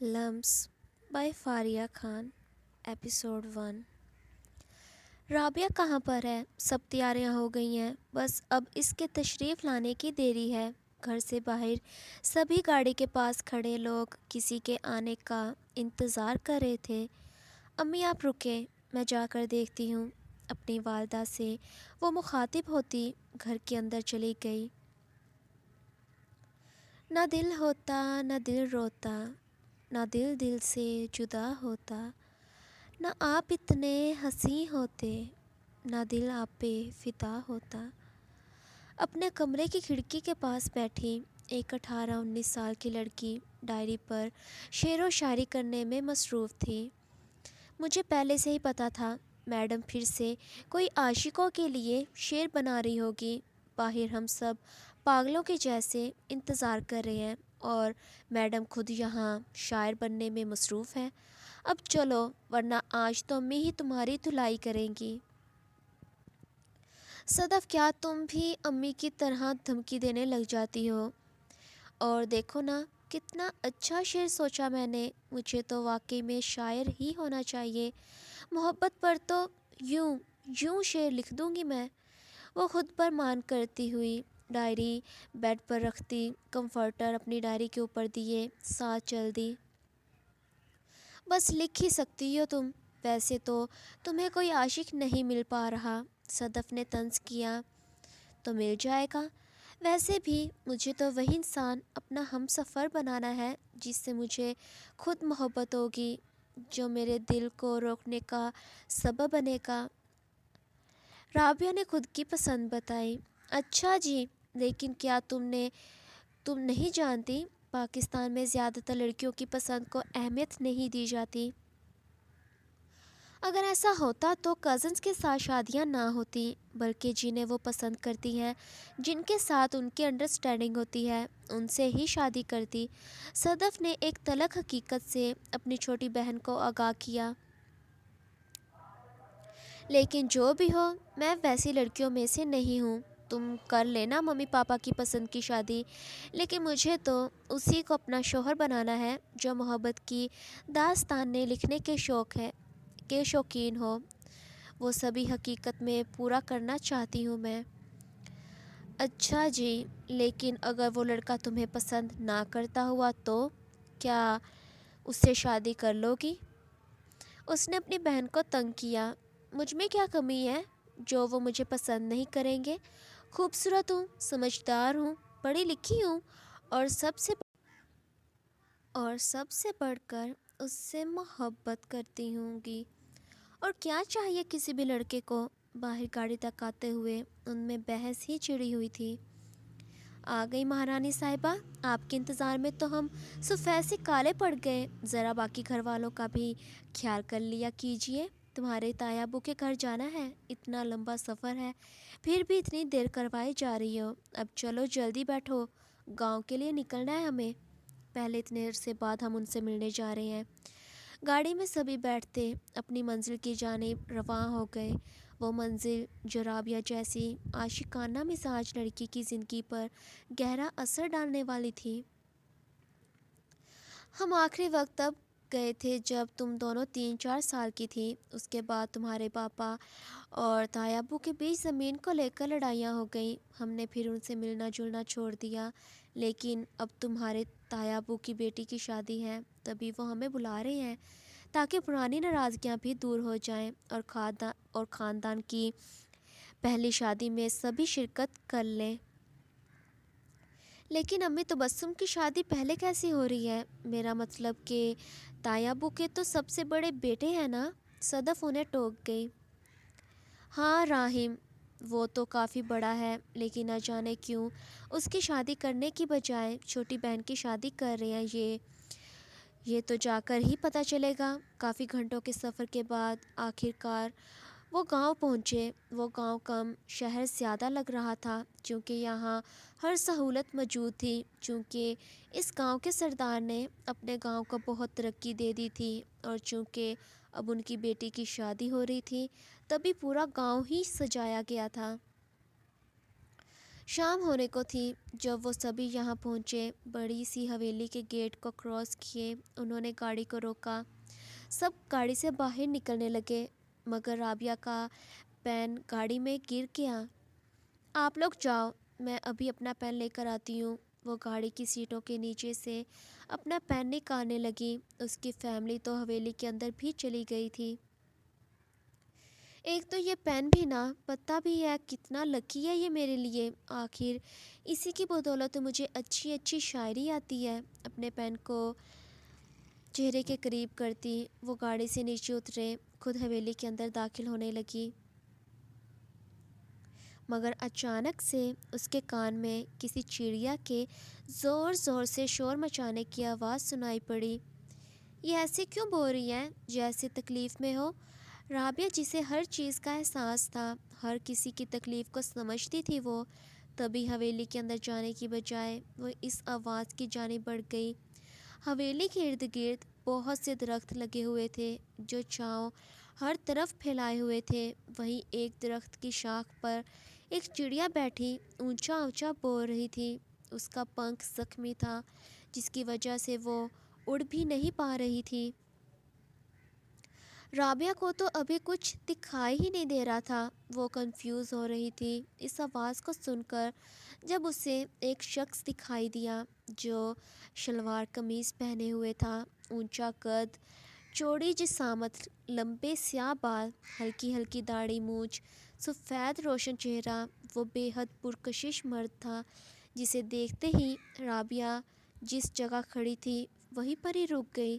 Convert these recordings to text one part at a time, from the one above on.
لمس by Faria Khan episode 1۔ Rabia کہاں پر ہے؟ سب تیاریاں ہو گئی ہیں، بس اب اس کے تشریف لانے کی دیری ہے۔ گھر سے باہر سبھی گاڑی کے پاس کھڑے لوگ کسی کے آنے کا انتظار کر رہے تھے۔ امی آپ رکیں، میں جا کر دیکھتی ہوں، اپنی والدہ سے وہ مخاطب ہوتی گھر کے اندر چلی گئی۔ نہ دل ہوتا نہ دل روتا، نہ دل دل سے جدا ہوتا، نہ آپ اتنے حسین ہوتے، نہ دل آپ پہ فدا ہوتا۔ اپنے کمرے کی کھڑکی کے پاس بیٹھی ایک 18-19 سال کی لڑکی ڈائری پر شعر و شاعری کرنے میں مصروف تھی۔ مجھے پہلے سے ہی پتہ تھا میڈم پھر سے کوئی عاشقوں کے لیے شعر بنا رہی ہوگی۔ باہر ہم سب پاگلوں کے جیسے انتظار کر رہے ہیں اور میڈم خود یہاں شاعر بننے میں مصروف ہے۔ اب چلو ورنہ آج تو امی ہی تمہاری دھلائی کریں گی۔ صدف کیا تم بھی امی کی طرح دھمکی دینے لگ جاتی ہو؟ اور دیکھو نا کتنا اچھا شعر سوچا میں نے، مجھے تو واقعی میں شاعر ہی ہونا چاہیے۔ محبت پر تو یوں شعر لکھ دوں گی میں۔ وہ خود پر مان کرتی ہوئی ڈائری بیڈ پر رکھتی، کمفرٹر اپنی ڈائری کے اوپر دیے ساتھ چل دی۔ بس لکھ ہی سکتی ہو تم، ویسے تو تمہیں کوئی عاشق نہیں مل پا رہا۔ صدف نے طنز کیا۔ تو مل جائے گا، ویسے بھی مجھے تو وہی انسان اپنا ہم سفر بنانا ہے جس سے مجھے خود محبت ہوگی، جو میرے دل کو روکنے کا سبب بنے گا۔ رابعہ نے خود کی پسند بتائی۔ اچھا جی، لیکن کیا تم نہیں جانتی پاکستان میں زیادہ تر لڑکیوں کی پسند کو اہمیت نہیں دی جاتی؟ اگر ایسا ہوتا تو کزنز کے ساتھ شادیاں نہ ہوتی، بلکہ جنہیں وہ پسند کرتی ہیں، جن کے ساتھ ان کی انڈرسٹینڈنگ ہوتی ہے، ان سے ہی شادی کرتی۔ صدف نے ایک تلخ حقیقت سے اپنی چھوٹی بہن کو آگاہ کیا۔ لیکن جو بھی ہو، میں ویسی لڑکیوں میں سے نہیں ہوں۔ تم کر لینا ممی پاپا کی پسند کی شادی، لیکن مجھے تو اسی کو اپنا شوہر بنانا ہے جو محبت کی داستانیں لکھنے کے شوقین ہو۔ وہ سبھی حقیقت میں پورا کرنا چاہتی ہوں میں۔ اچھا جی، لیکن اگر وہ لڑکا تمہیں پسند نہ کرتا ہوا تو کیا اس سے شادی کر لو گی؟ اس نے اپنی بہن کو تنگ کیا۔ مجھ میں کیا کمی ہے جو وہ مجھے پسند نہیں کریں گے؟ خوبصورت ہوں، سمجھدار ہوں، پڑھی لکھی ہوں، اور سب سے بڑھ کر اس سے محبت کرتی ہوں گی۔ اور کیا چاہیے کسی بھی لڑکے کو؟ باہر گاڑی تک آتے ہوئے ان میں بحث ہی چھڑی ہوئی تھی۔ آ گئی مہارانی صاحبہ، آپ کے انتظار میں تو ہم سفید سے کالے پڑ گئے۔ ذرا باقی گھر والوں کا بھی خیال کر لیا کیجیے۔ تمہارے تایا ابو کے گھر جانا ہے، اتنا لمبا سفر ہے، پھر بھی اتنی دیر کروائی جا رہی ہو۔ اب چلو جلدی بیٹھو، گاؤں کے لیے نکلنا ہے ہمیں۔ پہلے اتنے عرصے بعد ہم ان سے ملنے جا رہے ہیں۔ گاڑی میں سبھی بیٹھتے اپنی منزل کی جانب رواں ہو گئے۔ وہ منزل جو رابعہ جیسی عاشقانہ مزاج لڑکی کی زندگی پر گہرا اثر ڈالنے والی تھی۔ ہم آخری وقت تب گئے تھے جب تم دونوں 3-4 سال کی تھی۔ اس کے بعد تمہارے پاپا اور تایا ابو کے بیچ زمین کو لے کر لڑائیاں ہو گئیں۔ ہم نے پھر ان سے ملنا جلنا چھوڑ دیا، لیکن اب تمہارے تایا ابو کی بیٹی کی شادی ہے، تبھی وہ ہمیں بلا رہے ہیں تاکہ پرانی ناراضگیاں بھی دور ہو جائیں اور خاندان کی پہلی شادی میں سبھی شرکت کر لیں۔ لیکن امی تبسم کی شادی پہلے کیسی ہو رہی ہے؟ میرا مطلب کہ تایا ابو کے تو سب سے بڑے بیٹے ہیں نا؟ صدف انہیں ٹوک گئی۔ ہاں راحم، وہ تو کافی بڑا ہے، لیکن نہ جانے کیوں اس کی شادی کرنے کی بجائے چھوٹی بہن کی شادی کر رہے ہیں۔ یہ تو جا کر ہی پتہ چلے گا۔ کافی گھنٹوں کے سفر کے بعد آخرکار وہ گاؤں پہنچے۔ وہ گاؤں کم شہر زیادہ لگ رہا تھا، چونکہ یہاں ہر سہولت موجود تھی۔ چونکہ اس گاؤں کے سردار نے اپنے گاؤں کو بہت ترقی دے دی تھی، اور چونکہ اب ان کی بیٹی کی شادی ہو رہی تھی، تبھی پورا گاؤں ہی سجایا گیا تھا۔ شام ہونے کو تھی جب وہ سبھی یہاں پہنچے۔ بڑی سی حویلی کے گیٹ کو کراس کیے انہوں نے گاڑی کو روکا۔ سب گاڑی سے باہر نکلنے لگے مگر رابعہ کا پین گاڑی میں گر گیا۔ آپ لوگ جاؤ، میں ابھی اپنا پین لے کر آتی ہوں۔ وہ گاڑی کی سیٹوں کے نیچے سے اپنا پین نکالنے لگی۔ اس کی فیملی تو حویلی کے اندر بھی چلی گئی تھی۔ ایک تو یہ پین بھی نہ پتہ بھی ہے کتنا لکی ہے یہ میرے لیے، آخر اسی کی بدولت مجھے اچھی اچھی شاعری آتی ہے۔ اپنے پین کو چہرے کے قریب کرتی وہ گاڑی سے نیچے اترے، خود حویلی کے اندر داخل ہونے لگی۔ مگر اچانک سے اس کے کان میں کسی چڑیا کے زور زور سے شور مچانے کی آواز سنائی پڑی۔ یہ ایسے کیوں بول رہی ہے جیسے تکلیف میں ہو؟ رابعہ جسے ہر چیز کا احساس تھا، ہر کسی کی تکلیف کو سمجھتی تھی، وہ تبھی حویلی کے اندر جانے کی بجائے وہ اس آواز کی جانب بڑھ گئی۔ حویلی کے ارد گرد بہت سے درخت لگے ہوئے تھے جو چھاؤں ہر طرف پھیلائے ہوئے تھے۔ وہیں ایک درخت کی شاخ پر ایک چڑیا بیٹھی اونچا اونچا بول رہی تھی۔ اس کا پنکھ زخمی تھا جس کی وجہ سے وہ اڑ بھی نہیں پا رہی تھی۔ رابعہ کو تو ابھی کچھ دکھائی ہی نہیں دے رہا تھا، وہ کنفیوز ہو رہی تھی اس آواز کو سن کر۔ جب اسے ایک شخص دکھائی دیا جو شلوار قمیض پہنے ہوئے تھا، اونچا قد، چوڑی جسامت، لمبے سیاہ بال، ہلکی ہلکی داڑھی مونچھ، سفید روشن چہرہ، وہ بے حد پرکشش مرد تھا جسے دیکھتے ہی رابعہ جس جگہ کھڑی تھی وہیں پر ہی رک گئی۔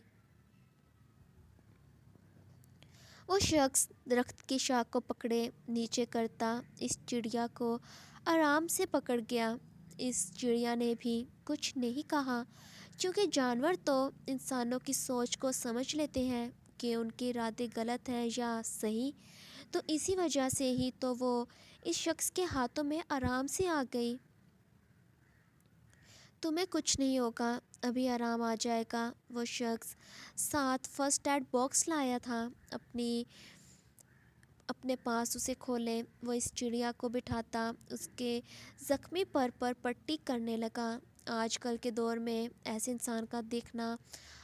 وہ شخص درخت کی شاخ کو پکڑے نیچے کرتا اس چڑیا کو آرام سے پکڑ گیا۔ اس چڑیا نے بھی کچھ نہیں کہا، چونکہ جانور تو انسانوں کی سوچ کو سمجھ لیتے ہیں کہ ان کے ارادے غلط ہیں یا صحیح، تو اسی وجہ سے ہی تو وہ اس شخص کے ہاتھوں میں آرام سے آ گئی۔ تمہیں کچھ نہیں ہوگا، ابھی آرام آ جائے گا۔ وہ شخص ساتھ فرسٹ ایڈ باکس لایا تھا، اپنے پاس اسے کھولے وہ اس چڑیا کو بٹھاتا اس کے زخمی پر پٹی کرنے لگا۔ آج کل کے دور میں ایسے انسان کا دیکھنا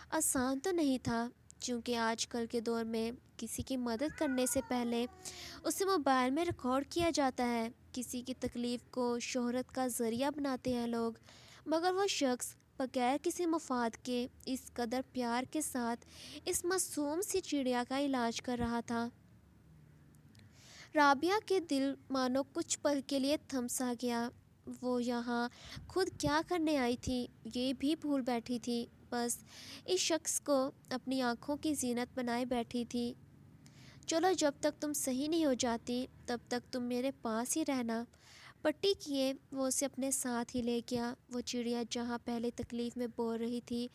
آسان تو نہیں تھا، چونکہ آج کل کے دور میں کسی کی مدد کرنے سے پہلے اسے موبائل میں ریکارڈ کیا جاتا ہے۔ کسی کی تکلیف کو شہرت کا ذریعہ بناتے ہیں لوگ، مگر وہ شخص بغیر کسی مفاد کے اس قدر پیار کے ساتھ اس معصوم سی چڑیا کا علاج کر رہا تھا۔ رابعہ کے دل مانو کچھ پل کے لیے تھم سا گیا۔ وہ یہاں خود کیا کرنے آئی تھی یہ بھی بھول بیٹھی تھی، بس اس شخص کو اپنی آنکھوں کی زینت بنائے بیٹھی تھی۔ چلو جب تک تم صحیح نہیں ہو جاتی تب تک تم میرے پاس ہی رہنا۔ پٹی کیے وہ اسے اپنے ساتھ ہی لے گیا۔ وہ چڑیا جہاں پہلے تکلیف میں بول رہی تھی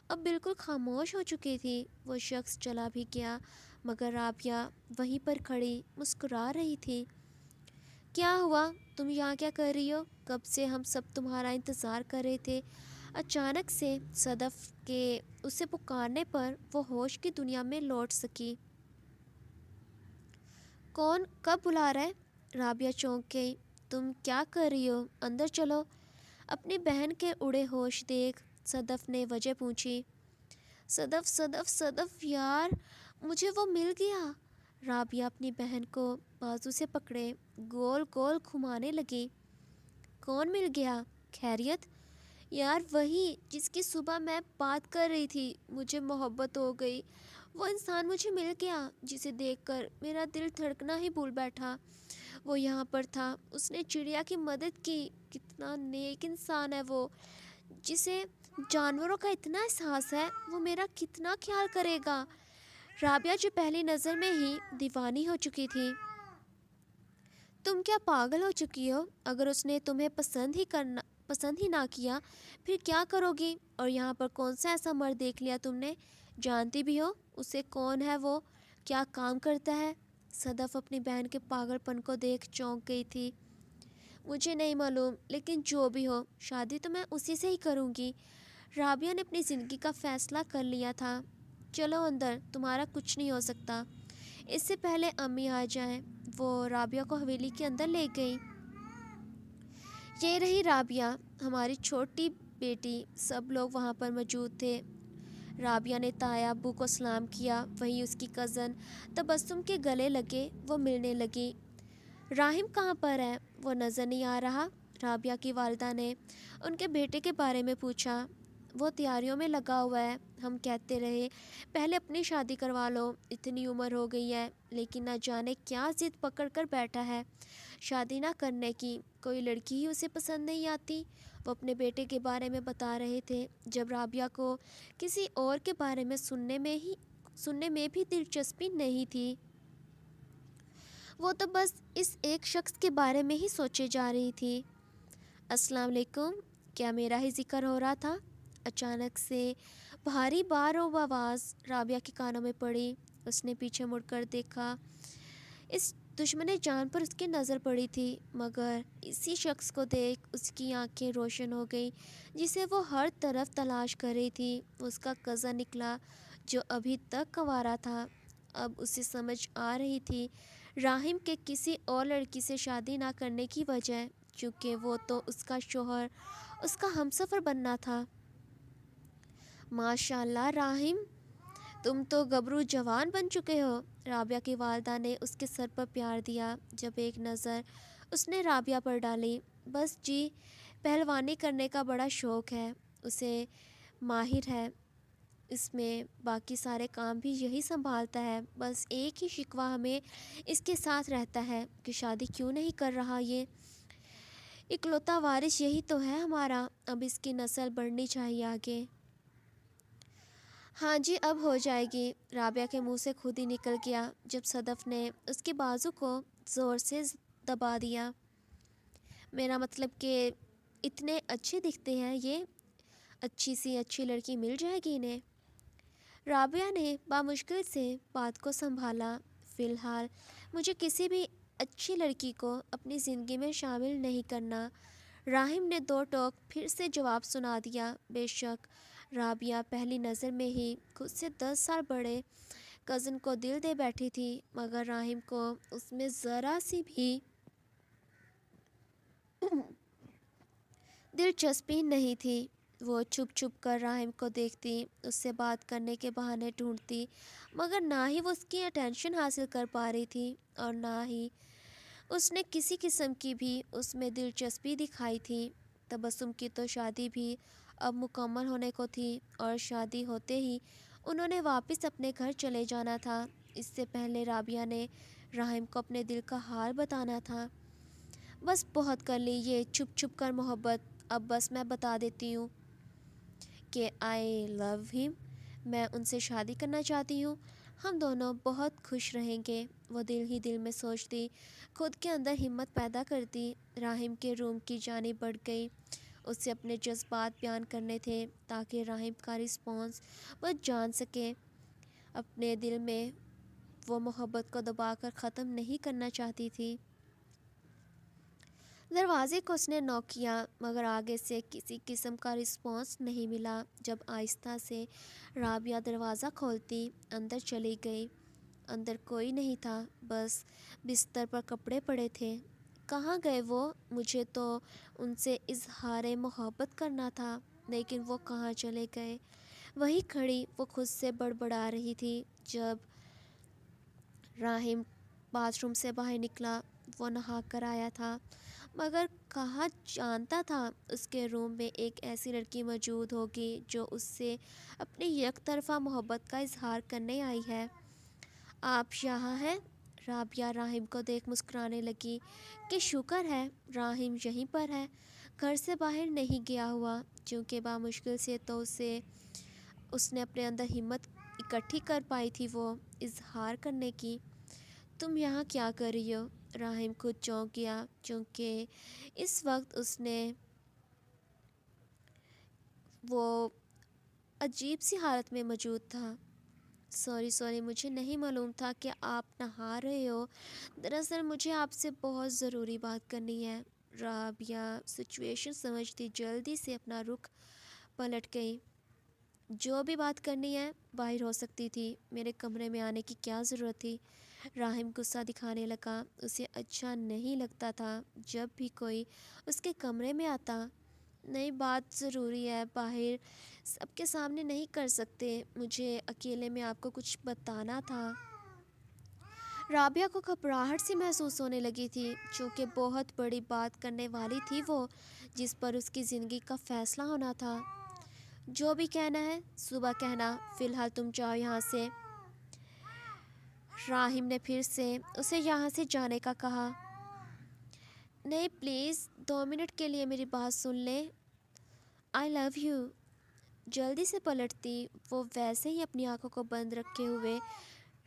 اب بالکل خاموش ہو چکی تھی۔ وہ شخص چلا بھی گیا مگر رابعہ وہیں پر کھڑی مسکرا رہی تھی۔ کیا ہوا؟ تم یہاں کیا کر رہی ہو؟ کب سے ہم سب تمہارا انتظار کر رہے تھے۔ اچانک سے صدف کے اسے پکارنے پر وہ ہوش کی دنیا میں لوٹ سکی۔ کون کب بلا رہا ہے؟ رابعہ چونک گئی۔ تم کیا کر رہی ہو؟ اندر چلو۔ اپنی بہن کے اڑے ہوش دیکھ صدف نے وجہ پوچھی۔ صدف صدف صدف یار مجھے وہ مل گیا۔ رابعہ اپنی بہن کو بازو سے پکڑے گول گول گھمانے لگی۔ کون مل گیا؟ خیریت؟ یار وہی جس کی صبح میں بات کر رہی تھی، مجھے محبت ہو گئی۔ وہ انسان مجھے مل گیا جسے دیکھ کر میرا دل دھڑکنا ہی بھول بیٹھا۔ وہ یہاں پر تھا، اس نے چڑیا کی مدد کی۔ کتنا نیک انسان ہے وہ، جسے جانوروں کا اتنا احساس ہے، وہ میرا کتنا خیال کرے گا۔ رابعہ جو پہلی نظر میں ہی دیوانی ہو چکی تھی۔ تم کیا پاگل ہو چکی ہو؟ اگر اس نے تمہیں پسند ہی نہ کیا پھر کیا کرو گی؟ اور یہاں پر کون سا ایسا مرد دیکھ لیا تم نے؟ جانتی بھی ہو اسے کون ہے، وہ کیا کام کرتا ہے؟ صدف اپنی بہن کے پاگل پن کو دیکھ چونک گئی تھی۔ مجھے نہیں معلوم، لیکن جو بھی ہو شادی تو میں اسی سے ہی کروں گی۔ رابعہ نے اپنی زندگی کا فیصلہ کر لیا تھا۔ چلو اندر، تمہارا کچھ نہیں ہو سکتا۔ اس سے پہلے امی آ جائیں۔ وہ رابعہ کو حویلی کے اندر لے گئی۔ یہ رہی رابعہ، ہماری چھوٹی بیٹی۔ سب لوگ وہاں پر موجود تھے۔ رابعہ نے تایا ابو کو سلام کیا، وہیں اس کی کزن تبسم کے گلے لگے، وہ ملنے لگی۔ راحم کہاں پر ہے؟ وہ نظر نہیں آ رہا۔ رابعہ کی والدہ نے ان کے بیٹے کے بارے میں پوچھا۔ وہ تیاریوں میں لگا ہوا ہے، ہم کہتے رہے پہلے اپنی شادی کروا لو، اتنی عمر ہو گئی ہے، لیکن نہ جانے کیا ضد پکڑ کر بیٹھا ہے شادی نہ کرنے کی، کوئی لڑکی ہی اسے پسند نہیں آتی۔ وہ اپنے بیٹے کے بارے میں بتا رہے تھے جب رابعہ کو کسی اور کے بارے میں سننے میں بھی دلچسپی نہیں تھی۔ وہ تو بس اس ایک شخص کے بارے میں ہی سوچے جا رہی تھی۔ السلام علیکم، کیا میرا ہی ذکر ہو رہا تھا؟ اچانک سے بھاری بار و آواز رابعہ کے کانوں میں پڑی۔ اس نے پیچھے مڑ کر دیکھا۔ اس دشمن جان پر اس کی نظر پڑی تھی، مگر اسی شخص کو دیکھ اس کی آنکھیں روشن ہو گئی جسے وہ ہر طرف تلاش کر رہی تھی۔ اس کا کزن نکلا جو ابھی تک کنوارا تھا۔ اب اسے سمجھ آ رہی تھی راحم کے کسی اور لڑکی سے شادی نہ کرنے کی وجہ، چونکہ وہ تو اس کا شوہر، اس کا ہمسفر بننا تھا۔ ماشاء اللہ راحم، تم تو گبرو جوان بن چکے ہو۔ رابعہ کی والدہ نے اس کے سر پر پیار دیا جب ایک نظر اس نے رابعہ پر ڈالی۔ بس جی، پہلوانی کرنے کا بڑا شوق ہے اسے، ماہر ہے اس میں، باقی سارے کام بھی یہی سنبھالتا ہے۔ بس ایک ہی شکوہ ہمیں اس کے ساتھ رہتا ہے کہ شادی کیوں نہیں کر رہا، یہ اکلوتا وارث یہی تو ہے ہمارا، اب اس کی نسل بڑھنی چاہیے آگے۔ ہاں جی، اب ہو جائے گی، رابعہ کے منہ سے خود ہی نکل گیا جب صدف نے اس کے بازو کو زور سے دبا دیا۔ میرا مطلب کہ اتنے اچھے دکھتے ہیں یہ، اچھی سی اچھی لڑکی مل جائے گی انہیں۔ رابعہ نے بامشکل سے بات کو سنبھالا۔ فی الحال مجھے کسی بھی اچھی لڑکی کو اپنی زندگی میں شامل نہیں کرنا۔ راحم نے دو ٹوک پھر سے جواب سنا دیا۔ بے شک رابعہ پہلی نظر میں ہی خود سے 10 سال بڑے کزن کو دل دے بیٹھی تھی، مگر راحم کو اس میں ذرا سی بھی دلچسپی نہیں تھی۔ وہ چھپ چھپ کر راحم کو دیکھتی، اس سے بات کرنے کے بہانے ڈھونڈتی، مگر نہ ہی وہ اس کی اٹینشن حاصل کر پا رہی تھی اور نہ ہی اس نے کسی قسم کی بھی اس میں دلچسپی دکھائی تھی۔ تبسم کی تو شادی بھی اب مکمل ہونے کو تھی اور شادی ہوتے ہی انہوں نے واپس اپنے گھر چلے جانا تھا۔ اس سے پہلے رابعہ نے راحم کو اپنے دل کا حال بتانا تھا۔ بس بہت کر لی یہ چھپ چھپ کر محبت، اب بس میں بتا دیتی ہوں کہ آئی لو ہم، میں ان سے شادی کرنا چاہتی ہوں، ہم دونوں بہت خوش رہیں گے۔ وہ دل ہی دل میں سوچتی، خود کے اندر ہمت پیدا کرتی۔ راحم کے روم کی جانب بڑھ گئی، اس سے اپنے جذبات بیان کرنے تھے تاکہ راحم کا رسپانس وہ جان سکے۔ اپنے دل میں وہ محبت کو دبا کر ختم نہیں کرنا چاہتی تھی۔ دروازے کو اس نے نوک کیا، مگر آگے سے کسی قسم کا رسپانس نہیں ملا۔ جب آہستہ سے رابعہ دروازہ کھولتی اندر چلی گئی۔ اندر کوئی نہیں تھا، بس بستر پر کپڑے پڑے تھے۔ کہاں گئے وہ؟ مجھے تو ان سے اظہار محبت کرنا تھا، لیکن وہ کہاں چلے گئے؟ وہی کھڑی وہ خود سے بڑبڑا رہی تھی۔ جب راحم باتھ روم سے باہر نکلا، وہ نہا کر آیا تھا، مگر کہاں جانتا تھا اس کے روم میں ایک ایسی لڑکی موجود ہوگی جو اس سے اپنی یک طرفہ محبت کا اظہار کرنے آئی ہے۔ آپ یہاں ہیں؟ رابعہ راحم کو دیکھ مسکرانے لگی کہ شکر ہے راحم یہیں پر ہے، گھر سے باہر نہیں گیا ہوا، چونکہ بامشکل سے تو اس نے اپنے اندر ہمت اکٹھی کر پائی تھی وہ اظہار کرنے کی۔ تم یہاں کیا کر رہی ہو؟ راحم خود چونک گیا، چونکہ اس وقت اس نے وہ عجیب سی حالت میں موجود تھا۔ سوری مجھے نہیں معلوم تھا کہ آپ نہا رہے ہو، دراصل مجھے آپ سے بہت ضروری بات کرنی ہے۔ رابعہ سچویشن سمجھتی جلدی سے اپنا رخ پلٹ گئی۔ جو بھی بات کرنی ہے باہر ہو سکتی تھی، میرے کمرے میں آنے کی کیا ضرورت تھی؟ راہم غصہ دکھانے لگا۔ اسے اچھا نہیں لگتا تھا جب بھی کوئی اس کے کمرے میں آتا۔ نئی بات ضروری ہے، باہر سب کے سامنے نہیں کر سکتے، مجھے اکیلے میں آپ کو کچھ بتانا تھا۔ رابعہ کو گھبراہٹ سی محسوس ہونے لگی تھی، چونکہ بہت بڑی بات کرنے والی تھی وہ، جس پر اس کی زندگی کا فیصلہ ہونا تھا۔ جو بھی کہنا ہے صبح کہنا، فی الحال تم جاؤ یہاں سے۔ راہم نے پھر سے اسے یہاں سے جانے کا کہا۔ نہیں پلیز 2 منٹ کے لیے میری بات سن لیں۔ آئی لو یو۔ جلدی سے پلٹتی وہ ویسے ہی اپنی آنکھوں کو بند رکھے ہوئے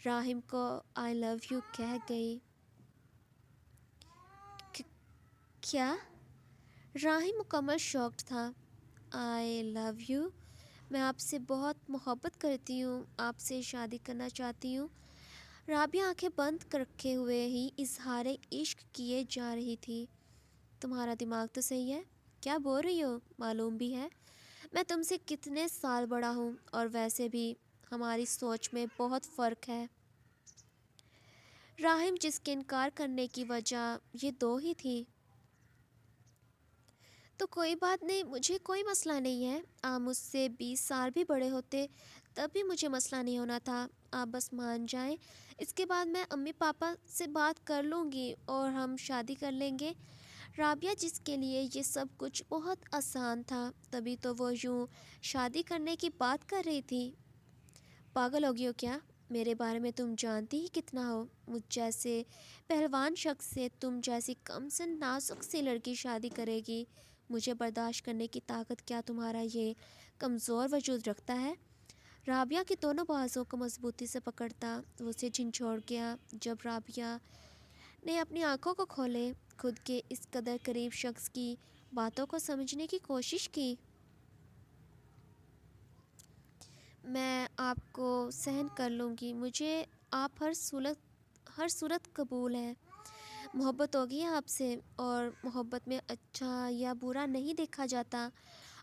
راہم کو آئی لو یو کہہ گئی۔ کیا؟ راہم مکمل شاکڈ تھا۔ آئی لو یو، میں آپ سے بہت محبت کرتی ہوں، آپ سے شادی کرنا چاہتی ہوں۔ رابعہ آنکھیں بند رکھے ہوئے ہی اظہار عشق کیے جا رہی تھی۔ تمہارا دماغ تو صحیح ہے، کیا بول رہی ہو؟ معلوم بھی ہے میں تم سے کتنے سال بڑا ہوں، اور ویسے بھی ہماری سوچ میں بہت فرق ہے۔ راہم جس کے انکار کرنے کی وجہ یہ دو ہی تھی۔ تو کوئی بات نہیں، مجھے کوئی مسئلہ نہیں ہے، آپ مجھ سے 20 سال بھی بڑے ہوتے تب بھی مجھے مسئلہ نہیں ہونا تھا، آپ بس مان جائیں۔ اس کے بعد میں امی پاپا سے بات کر لوں گی اور ہم شادی کر لیں گے۔ رابعہ جس کے لیے یہ سب کچھ بہت آسان تھا، تبھی تو وہ یوں شادی کرنے کی بات کر رہی تھی۔ پاگل ہو گئی ہو کیا؟ میرے بارے میں تم جانتی ہی کتنا ہو؟ مجھ جیسے پہلوان شخص سے تم جیسی کم سن نازک سی لڑکی شادی کرے گی؟ مجھے برداشت کرنے کی طاقت کیا تمہارا یہ کمزور وجود رکھتا ہے؟ رابعہ کی دونوں بازوں کو مضبوطی سے پکڑتا وہ اسے جھنجھوڑ گیا۔ جب رابعہ نے اپنی آنکھوں کو کھولے، خود کے اس قدر قریب شخص کی باتوں کو سمجھنے کی کوشش کی۔ میں آپ کو سحن کر لوں گی، مجھے آپ ہر صورت قبول ہے۔ محبت ہوگی ہے آپ سے، اور محبت میں اچھا یا برا نہیں دیکھا جاتا۔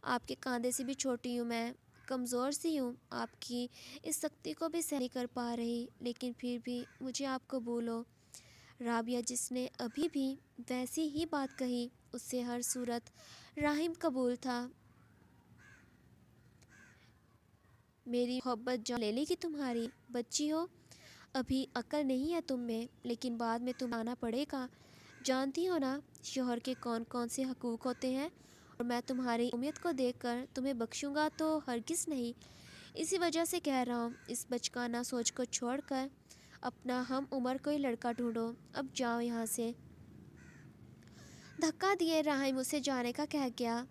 آپ کے کاندھے سے بھی چھوٹی ہوں میں، کمزور سی ہوں، آپ کی اس سختی کو بھی سہن نہیں کر پا رہی، لیکن پھر بھی مجھے آپ قبول ہو۔ رابعہ جس نے ابھی بھی ویسی ہی بات کہی، اس سے ہر صورت راہم قبول تھا۔ میری محبت جان لے لے گی تمہاری؟ بچی ہو، ابھی عقل نہیں ہے تم میں، لیکن بعد میں تم آنا پڑے گا۔ جانتی ہو نا شوہر کے کون کون سے حقوق ہوتے ہیں، اور میں تمہاری امیت کو دیکھ کر تمہیں بخشوں گا تو ہرگز نہیں۔ اسی وجہ سے کہہ رہا ہوں، اس بچگانہ سوچ کو چھوڑ کر اپنا ہم عمر کوئی لڑکا ڈھونڈو، اب جاؤ یہاں سے۔ دھکا دیے راہم اسے جانے کا کہہ گیا۔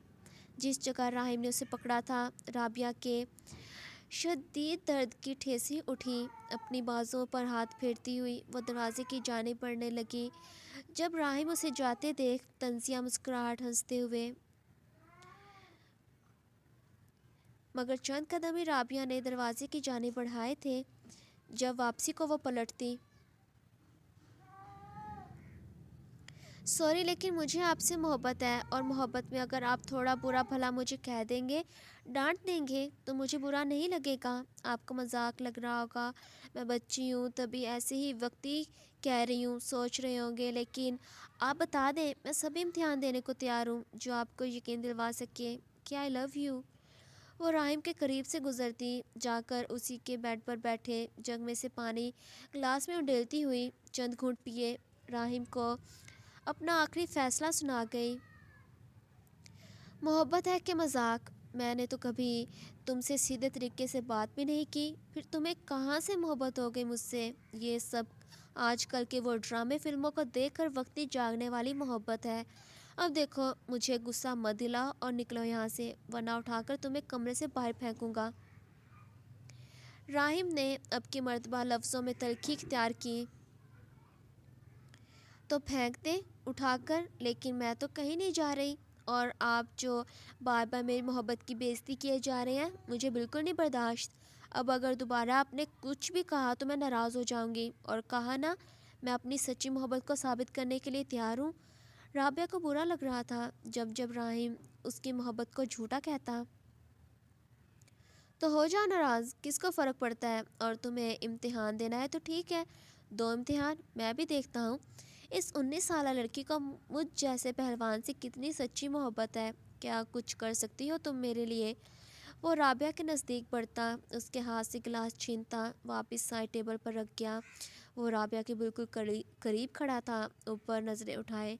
جس جگہ راہم نے اسے پکڑا تھا، رابعہ کے شدید درد کی ٹھیسی اٹھی۔ اپنی بازوؤں پر ہاتھ پھیرتی ہوئی وہ دروازے کی جانب بڑھنے لگی۔ جب راہم اسے جاتے دیکھ تنزیہ مسکراہٹ ہنستے ہوئے، مگر چند قدم ہی رابعہ نے دروازے کی جانب بڑھائے تھے جب واپسی کو وہ پلٹتی۔ سوری لیکن مجھے آپ سے محبت ہے، اور محبت میں اگر آپ تھوڑا برا بھلا مجھے کہہ دیں گے، ڈانٹ دیں گے تو مجھے برا نہیں لگے گا۔ آپ کو مذاق لگ رہا ہوگا، میں بچی ہوں تبھی ایسے ہی وقتی کہہ رہی ہوں، سوچ رہے ہوں گے، لیکن آپ بتا دیں میں سبھی امتحان دینے کو تیار ہوں جو آپ کو یقین دلوا سکے کہ آئی لو یو۔ وہ راہم کے قریب سے گزرتی جا کر اسی کے بیڈ پر بیٹھے جگ میں سے پانی گلاس میں انڈیلتی ہوئی چند گھونٹ پیے راہم کو اپنا آخری فیصلہ سنا گئی۔ محبت ہے کہ مذاق؟ میں نے تو کبھی تم سے سیدھے طریقے سے بات بھی نہیں کی، پھر تمہیں کہاں سے محبت ہو گئی مجھ سے؟ یہ سب آج کل کے وہ ڈرامے فلموں کو دیکھ کر وقتی جاگنے والی محبت ہے۔ اب دیکھو مجھے غصہ مت دلاؤ اور نکلو یہاں سے، ورنہ اٹھا کر تمہیں کمرے سے باہر پھینکوں گا۔ راہم نے اب کی مرتبہ لفظوں میں تلخی اختیار کی۔ تو پھینک دیں اٹھا کر، لیکن میں تو کہیں نہیں جا رہی، اور آپ جو بار بار میری محبت کی بے عزتی کیے جا رہے ہیں مجھے بالکل نہیں برداشت۔ اب اگر دوبارہ آپ نے کچھ بھی کہا تو میں ناراض ہو جاؤں گی، اور کہا نا میں اپنی سچی محبت کو ثابت کرنے کے لیے تیار ہوں۔ رابعہ کو برا لگ رہا تھا جب راہم اس کی محبت کو جھوٹا کہتا۔ تو ہو جاؤ ناراض، کس کو فرق پڑتا ہے؟ اور تمہیں امتحان دینا ہے تو ٹھیک ہے، دو امتحان، میں بھی دیکھتا ہوں اس 19 سالہ لڑکی کو مجھ جیسے پہلوان سے کتنی سچی محبت ہے۔ کیا کچھ کر سکتی ہو تم میرے لیے؟ وہ رابعہ کے نزدیک بڑھتا، اس کے ہاتھ سے گلاس چھینتا واپس سائڈ ٹیبل پر رکھ گیا۔ وہ رابعہ کے بالکل قریب کھڑا تھا، اوپر نظریں اٹھائے۔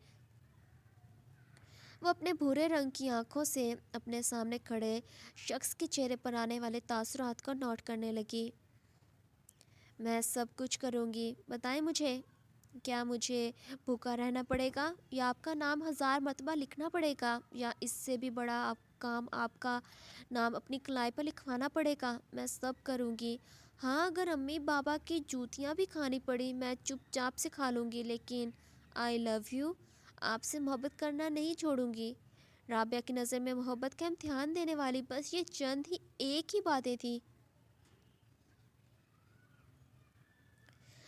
وہ اپنے بھورے رنگ کی آنکھوں سے اپنے سامنے کھڑے شخص کے چہرے پر آنے والے تاثرات کو نوٹ کرنے لگی۔ میں سب کچھ کروں گی، بتائیں مجھے، کیا مجھے بھوکا رہنا پڑے گا، یا آپ کا نام 1000 مرتبہ لکھنا پڑے گا، یا اس سے بھی بڑا کام آپ کا نام اپنی کلائی پر لکھوانا پڑے گا؟ میں سب کروں گی۔ ہاں، اگر امی بابا کی جوتیاں بھی کھانی پڑی میں چپ چاپ سے کھا لوں گی، لیکن آئی لو یو، آپ سے محبت کرنا نہیں چھوڑوں گی۔ رابعہ کی نظر میں محبت کا امتحان دینے والی بس یہ چند ہی ایک ہی باتیں تھیں۔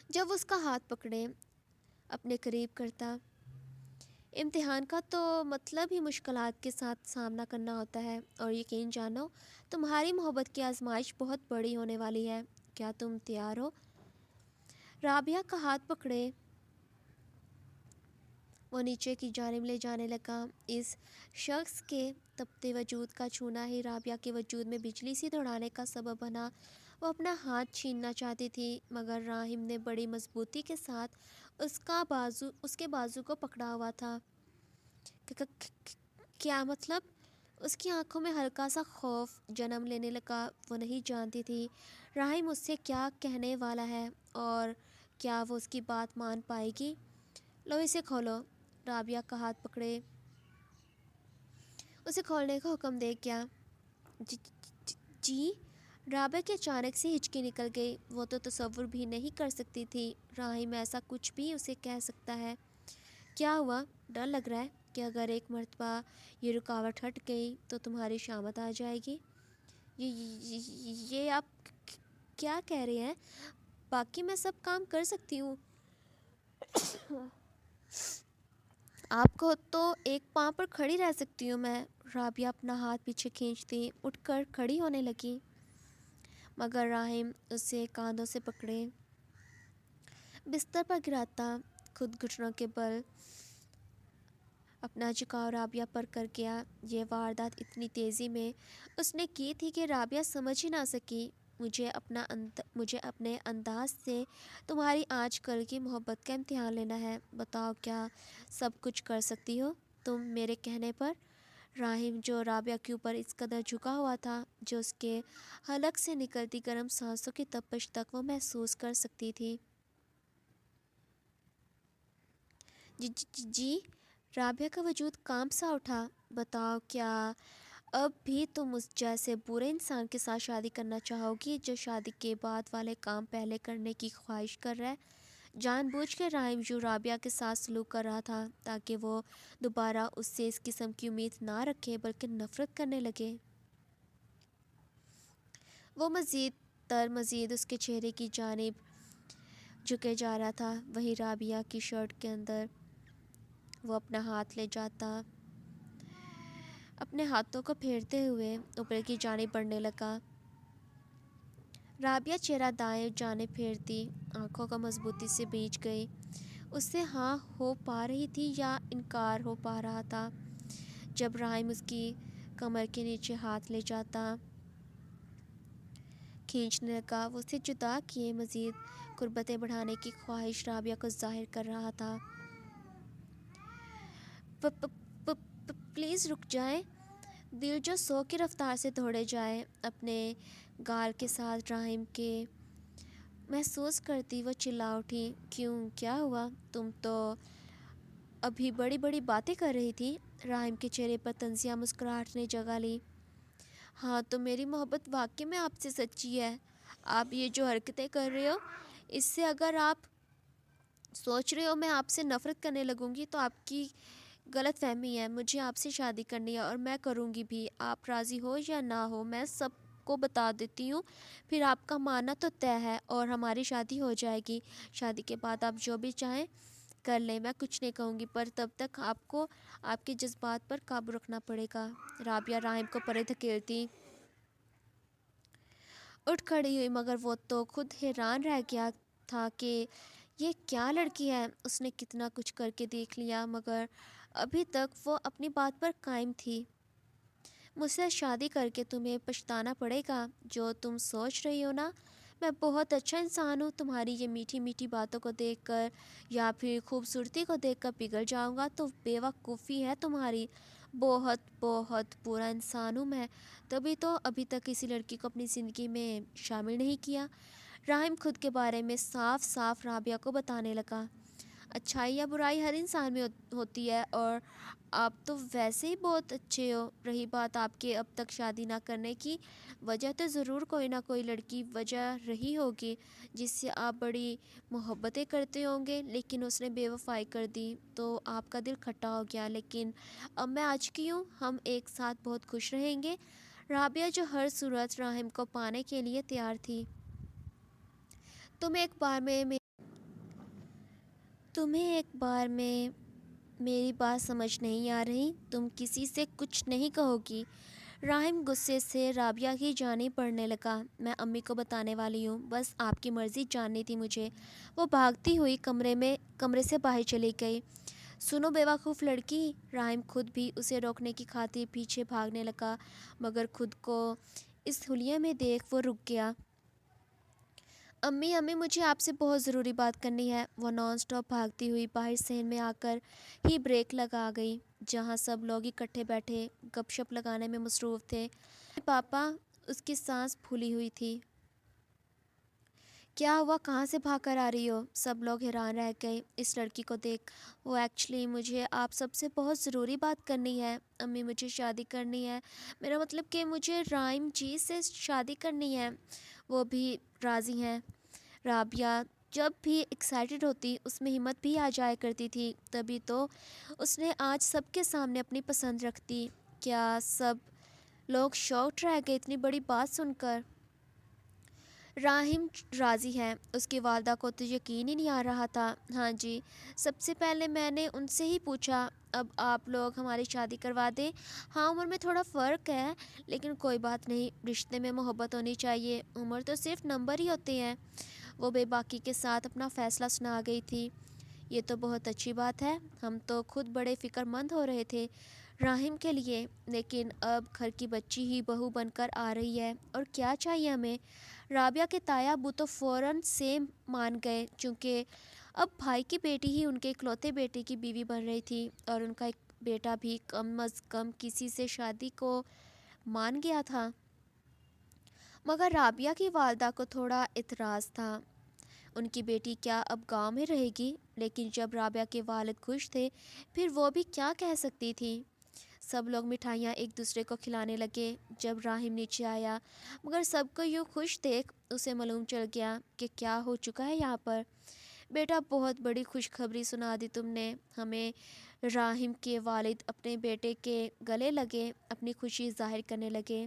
جب اس کا ہاتھ پکڑے اپنے قریب کرتا، امتحان کا تو مطلب ہی مشکلات کے ساتھ سامنا کرنا ہوتا ہے، اور یقین جانو تمہاری محبت کی آزمائش بہت بڑی ہونے والی ہے۔ کیا تم تیار ہو؟ رابعہ کا ہاتھ پکڑے وہ نیچے کی جانب لے جانے لگا۔ اس شخص کے تپتے وجود کا چھونا ہی رابعہ کے وجود میں بجلی سی دوڑانے کا سبب بنا۔ وہ اپنا ہاتھ چھیننا چاہتی تھی، مگر راہم نے بڑی مضبوطی کے ساتھ اس کے بازو کو پکڑا ہوا تھا۔ کیا مطلب؟ اس کی آنکھوں میں ہلکا سا خوف جنم لینے لگا۔ وہ نہیں جانتی تھی راہم اس سے کیا کہنے والا ہے، اور کیا وہ اس کی بات مان پائے گی۔ لو اسے کھولو، رابعہ کا ہاتھ پکڑے اسے کھولنے کا حکم دے گیا۔ جی؟ رابعہ کے اچانک سے ہچکی نکل گئی۔ وہ تو تصور بھی نہیں کر سکتی تھی راہم ایسا کچھ بھی اسے کہہ سکتا ہے۔ کیا ہوا؟ ڈر لگ رہا ہے کہ اگر ایک مرتبہ یہ رکاوٹ ہٹ گئی تو تمہاری شامت آ جائے گی؟ یہ آپ کیا کہہ رہے ہیں؟ باقی میں سب کام کر سکتی ہوں۔ آپ کو تو ایک پاؤں پر کھڑی رہ سکتی ہوں میں۔ رابعہ اپنا ہاتھ پیچھے کھینچتی اٹھ کر کھڑی ہونے لگی، مگر راہم اسے کاندھوں سے پکڑے بستر پر گراتا خود گھٹنوں کے بل اپنا جھکاؤ رابعہ پر کر گیا۔ یہ واردات اتنی تیزی میں اس نے کی تھی کہ رابعہ سمجھ ہی نہ سکی۔ مجھے اپنے انداز سے تمہاری آج کل کی محبت کا امتحان لینا ہے۔ بتاؤ، کیا سب کچھ کر سکتی ہو تم میرے کہنے پر؟ راہم جو رابعہ کے اوپر اس قدر جھکا ہوا تھا، جو اس کے حلق سے نکلتی گرم سانسوں کی تپش تک وہ محسوس کر سکتی تھی۔ جی؟ رابعہ کا وجود کانپ سا اٹھا۔ بتاؤ، کیا اب بھی تم اس جیسے برے انسان کے ساتھ شادی کرنا چاہو گی جو شادی کے بعد والے کام پہلے کرنے کی خواہش کر رہا ہے؟ جان بوجھ کے راہم یوں رابعہ کے ساتھ سلوک کر رہا تھا تاکہ وہ دوبارہ اس سے اس قسم کی امید نہ رکھے بلکہ نفرت کرنے لگے۔ وہ مزید اس کے چہرے کی جانب جھکے جا رہا تھا۔ وہیں رابعہ کی شرٹ کے اندر وہ اپنا ہاتھ لے جاتا، اپنے ہاتھوں کو پھیرتے ہوئے اوپر کی جانب بڑھنے لگا۔ رابعہ چہرہ دائیں جانب پھیرتی آنکھوں کو مضبوطی سے بھیج گئی۔ اس سے ہاں ہو پا رہی تھی یا انکار ہو پا رہا تھا۔ جب راہم اس کی کمر کے نیچے ہاتھ لے جاتا کھینچنے لگا، وہ اسے جدا کیے مزید قربتیں بڑھانے کی خواہش رابعہ کو ظاہر کر رہا تھا۔ پلیز رک جائیں۔ دل جو 100 کی رفتار سے دوڑے جائے اپنے گال کے ساتھ راہم کے محسوس کرتی وہ چلا اٹھی۔ کیوں، کیا ہوا؟ تم تو ابھی بڑی بڑی باتیں کر رہی تھی۔ راہم کے چہرے پر طنزیہ مسکراہٹ نے جگہ لی۔ ہاں، تو میری محبت واقعی میں آپ سے سچی ہے۔ آپ یہ جو حرکتیں کر رہے ہو، اس سے اگر آپ سوچ رہے ہو میں آپ سے نفرت کرنے لگوں گی تو آپ کی غلط فہمی ہے۔ مجھے آپ سے شادی کرنی ہے اور میں کروں گی بھی، آپ راضی ہو یا نہ ہو۔ میں سب کو بتا دیتی ہوں، پھر آپ کا ماننا تو طے ہے اور ہماری شادی ہو جائے گی۔ شادی کے بعد آپ جو بھی چاہیں کر لیں، میں کچھ نہیں کہوں گی، پر تب تک آپ کو آپ کے جذبات پر قابو رکھنا پڑے گا۔ رابعہ راہم کو پرے دھکیلتی اٹھ کھڑی ہوئی، مگر وہ تو خود حیران رہ گیا تھا کہ یہ کیا لڑکی ہے۔ اس نے کتنا کچھ کر کے دیکھ لیا مگر ابھی تک وہ اپنی بات پر قائم تھی۔ مجھ سے شادی کر کے تمہیں پچھتانا پڑے گا۔ جو تم سوچ رہی ہو نا، میں بہت اچھا انسان ہوں، تمہاری یہ میٹھی میٹھی باتوں کو دیکھ کر یا پھر خوبصورتی کو دیکھ کر پگھل جاؤں گا تو بے وقوفی ہے تمہاری۔ بہت بہت برا انسان ہوں میں، تبھی تو ابھی تک کسی لڑکی کو اپنی زندگی میں شامل نہیں کیا۔ راہم خود کے بارے میں صاف صاف رابعہ کو بتانے لگا۔ اچھائی یا برائی ہر انسان میں ہوتی ہے، اور آپ تو ویسے ہی بہت اچھے ہو۔ رہی بات آپ کے اب تک شادی نہ کرنے کی، وجہ تو ضرور کوئی نہ کوئی لڑکی وجہ رہی ہوگی جس سے آپ بڑی محبتیں کرتے ہوں گے، لیکن اس نے بے وفائی کر دی تو آپ کا دل کھٹا ہو گیا۔ لیکن اب میں آج کی ہوں، ہم ایک ساتھ بہت خوش رہیں گے۔ رابعہ جو ہر صورت راہم کو پانے کے لیے تیار تھی۔ تمہیں ایک بار میں میری بات سمجھ نہیں آ رہی؟ تم کسی سے کچھ نہیں کہو گی؟ راہم غصے سے رابعہ کی جانب بڑھنے لگا۔ میں امی کو بتانے والی ہوں، بس آپ کی مرضی جاننی تھی مجھے۔ وہ بھاگتی ہوئی کمرے سے باہر چلی گئی۔ سنو بے وقوف لڑکی! راہم خود بھی اسے روکنے کی خاطر پیچھے بھاگنے لگا، مگر خود کو اس حلیے میں دیکھ وہ رک گیا۔ امی امی، مجھے آپ سے بہت ضروری بات کرنی ہے۔ وہ نان سٹاپ بھاگتی ہوئی باہر صحن میں آ کر ہی بریک لگا گئی، جہاں سب لوگ اکٹھے بیٹھے گپ شپ لگانے میں مصروف تھے۔ پاپا! اس کی سانس پھولی ہوئی تھی۔ کیا ہوا؟ کہاں سے بھاگ کر آ رہی ہو؟ سب لوگ حیران رہ گئے اس لڑکی کو دیکھ۔ وہ ایکچولی مجھے آپ سب سے بہت ضروری بات کرنی ہے امی، مجھے شادی کرنی ہے۔ میرا مطلب کہ مجھے رحیم جی سے شادی کرنی ہے۔ وہ بھی راضی ہیں۔ رابعہ جب بھی ایکسائٹڈ ہوتی اس میں ہمت بھی آ جایا کرتی تھی، تبھی تو اس نے آج سب کے سامنے اپنی پسند رکھ دی۔ کیا سب لوگ شاکڈ رہ گئے اتنی بڑی بات سن کر؟ راہم راضی ہے، اس کی والدہ کو تو یقین ہی نہیں آ رہا تھا۔ ہاں جی، سب سے پہلے میں نے ان سے ہی پوچھا، اب آپ لوگ ہماری شادی کروا دیں۔ ہاں، عمر میں تھوڑا فرق ہے، لیکن کوئی بات نہیں، رشتے میں محبت ہونی چاہیے، عمر تو صرف نمبر ہی ہوتے ہیں۔ وہ بے باکی کے ساتھ اپنا فیصلہ سنا گئی تھی۔ یہ تو بہت اچھی بات ہے، ہم تو خود بڑے فکر مند ہو رہے تھے راہم کے لیے، لیکن اب گھر کی بچی ہی بہو بن کر آ رہی ہے، اور کیا چاہیے ہمیں۔ رابعہ کے تایا ابو تو فوراً سے مان گئے، چونکہ اب بھائی کی بیٹی ہی ان کے اکلوتے بیٹے کی بیوی بن رہی تھی، اور ان کا ایک بیٹا بھی کم از کم کسی سے شادی کو مان گیا تھا۔ مگر رابعہ کی والدہ کو تھوڑا اعتراض تھا۔ ان کی بیٹی کیا اب گاؤں میں رہے گی؟ لیکن جب رابعہ کے والد خوش تھے، پھر وہ بھی کیا کہہ سکتی تھی۔ سب لوگ مٹھائیاں ایک دوسرے کو کھلانے لگے جب راہم نیچے آیا، مگر سب کو یوں خوش دیکھ اسے معلوم چل گیا کہ کیا ہو چکا ہے یہاں پر۔ بیٹا، بہت بڑی خوشخبری سنا دی تم نے ہمیں۔ راہم کے والد اپنے بیٹے کے گلے لگے اپنی خوشی ظاہر کرنے لگے۔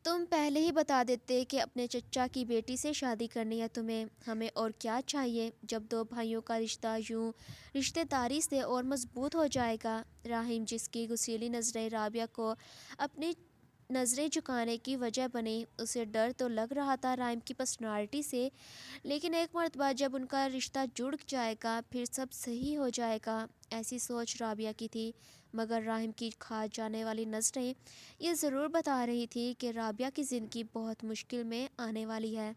تم پہلے ہی بتا دیتے کہ اپنے چچا کی بیٹی سے شادی کرنی ہے تمہیں، ہمیں اور کیا چاہیے۔ جب دو بھائیوں کا رشتہ یوں رشتہ داری سے اور مضبوط ہو جائے گا۔ راہم، جس کی غصیلی نظریں رابعہ کو اپنی نظریں جھکانے کی وجہ بنی، اسے ڈر تو لگ رہا تھا راہم کی پرسنالٹی سے، لیکن ایک مرتبہ جب ان کا رشتہ جڑ جائے گا پھر سب صحیح ہو جائے گا، ایسی سوچ رابعہ کی تھی۔ مگر راہم کی کھا جانے والی نظریں یہ ضرور بتا رہی تھی کہ رابعہ کی زندگی بہت مشکل میں آنے والی ہے۔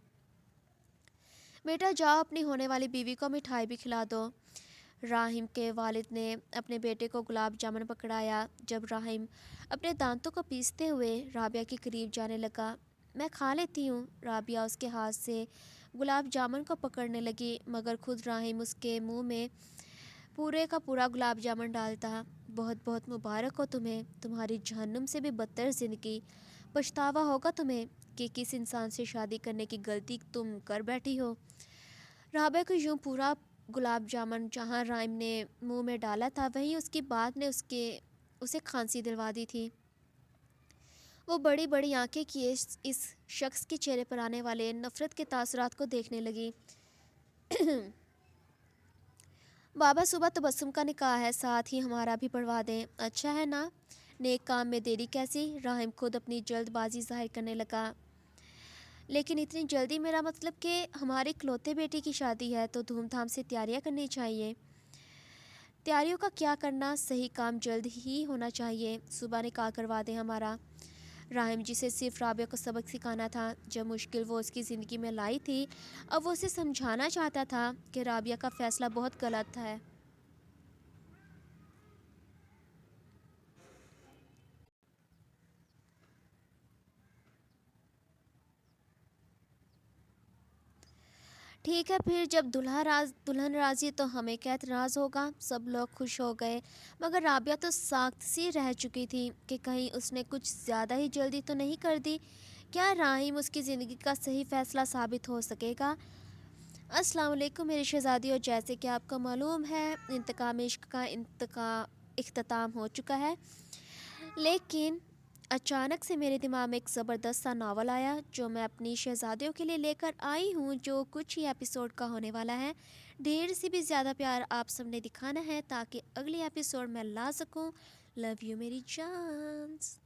بیٹا جاؤ، اپنی ہونے والی بیوی کو مٹھائی بھی کھلا دو۔ راہم کے والد نے اپنے بیٹے کو گلاب جامن پکڑایا۔ جب راہم اپنے دانتوں کو پیستے ہوئے رابعہ کے قریب جانے لگا، میں کھا لیتی ہوں۔ رابعہ اس کے ہاتھ سے گلاب جامن کو پکڑنے لگی، مگر خود راہم اس کے منہ میں پورے کا پورا گلاب جامن ڈالتا۔ بہت بہت مبارک ہو تمہیں، تمہاری جہنم سے بھی بدتر زندگی۔ پچھتاوا ہوگا تمہیں کہ کس انسان سے شادی کرنے کی غلطی تم کر بیٹھی ہو۔ رابعہ کو یوں پورا گلاب جامن جہاں راہم نے منہ میں ڈالا تھا، وہیں اس کی بات نے اسے کھانسی دلوا دی تھی۔ وہ بڑی بڑی آنکھیں کیے اس شخص کے چہرے پر آنے والے نفرت کے تاثرات کو دیکھنے لگی۔ بابا، صبح تبسم کا نکاح ہے، ساتھ ہی ہمارا بھی پڑھوا دیں، اچھا ہے نا؟ نیک کام میں دیری کیسی؟ راہم خود اپنی جلد بازی ظاہر کرنے لگا۔ لیکن اتنی جلدی؟ میرا مطلب کہ ہمارے اکلوتے بیٹے کی شادی ہے تو دھوم دھام سے تیاریاں کرنی چاہیے۔ تیاریوں کا کیا کرنا، صحیح کام جلد ہی ہونا چاہیے، صبح نکاح کروا دیں ہمارا۔ راہم جسے صرف رابعہ کو سبق سکھانا تھا، جب مشکل وہ اس کی زندگی میں لائی تھی، اب وہ اسے سمجھانا چاہتا تھا کہ رابعہ کا فیصلہ بہت غلط ہے۔ ٹھیک ہے پھر، جب دلہن راضی تو ہمیں کیا اعتراض ہوگا؟ سب لوگ خوش ہو گئے، مگر رابعہ تو ساخت سی رہ چکی تھی کہ کہیں اس نے کچھ زیادہ ہی جلدی تو نہیں کر دی۔ کیا راہم اس کی زندگی کا صحیح فیصلہ ثابت ہو سکے گا؟ السلام علیکم میری شہزادیوں، جیسے کہ آپ کو معلوم ہے انتقام عشق کا اختتام ہو چکا ہے، لیکن اچانک سے میرے دماغ میں ایک زبردست سا ناول آیا جو میں اپنی شہزادیوں کے لیے لے کر آئی ہوں، جو کچھ ہی ایپیسوڈ کا ہونے والا ہے۔ ڈھیر سے بھی زیادہ پیار آپ سب نے دکھانا ہے تاکہ اگلی ایپیسوڈ میں لا سکوں۔ لو یو میری جانس۔